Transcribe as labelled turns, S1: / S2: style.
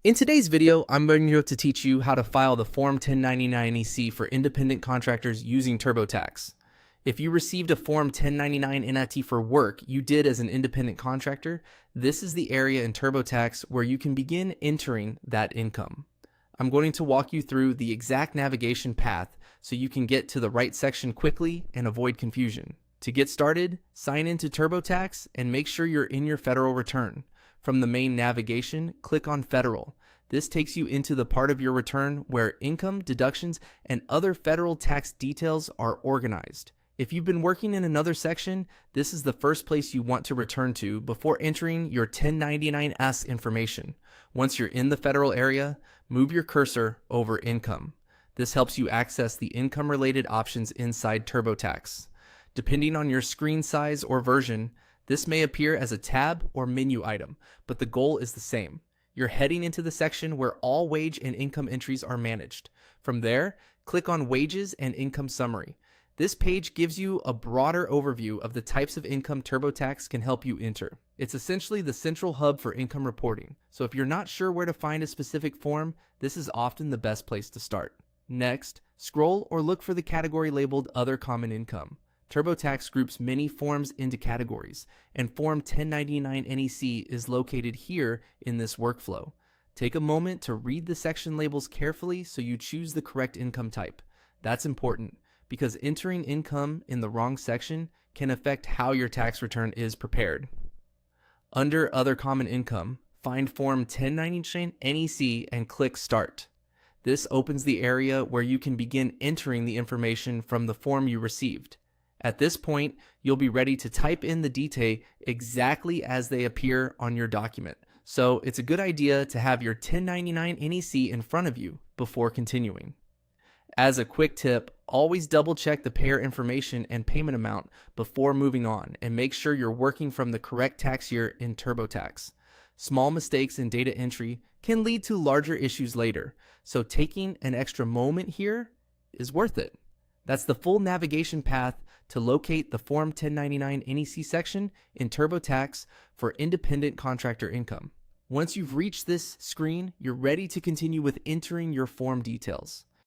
S1: In today's video, I'm going to teach you how to file the Form 1099 NEC for independent contractors using TurboTax. If you received a Form 1099 NEC for work you did as an independent contractor, this is the area in TurboTax where you can begin entering that income. I'm going to walk you through the exact navigation path so you can get to the right section quickly and avoid confusion. To get started, sign into TurboTax and make sure you're in your federal return. From the main navigation, click on Federal. This takes you into the part of your return where income, deductions, and other federal tax details are organized. If you've been working in another section, this is the first place you want to return to before entering your 1099-S information. Once you're in the federal area, move your cursor over Income. This helps you access the income-related options inside TurboTax. Depending on your screen size or version, this may appear as a tab or menu item, but the goal is the same. You're heading into the section where all wage and income entries are managed. From there, click on Wages and Income Summary. This page gives you a broader overview of the types of income TurboTax can help you enter. It's essentially the central hub for income reporting, so if you're not sure where to find a specific form, this is often the best place to start. Next, scroll or look for the category labeled Other Common Income. TurboTax groups many forms into categories, and Form 1099 NEC is located here in this workflow. Take a moment to read the section labels carefully so you choose the correct income type. That's important because entering income in the wrong section can affect how your tax return is prepared. Under Other Common Income, find Form 1099 NEC and click Start. This opens the area where you can begin entering the information from the form you received. At this point, you'll be ready to type in the detail exactly as they appear on your document. So it's a good idea to have your 1099 NEC in front of you before continuing. As a quick tip, always double check the payer information and payment amount before moving on and make sure you're working from the correct tax year in TurboTax. Small mistakes in data entry can lead to larger issues later, so taking an extra moment here is worth it. That's the full navigation path to locate the Form 1099 NEC section in TurboTax for independent contractor income. Once you've reached this screen, you're ready to continue with entering your form details.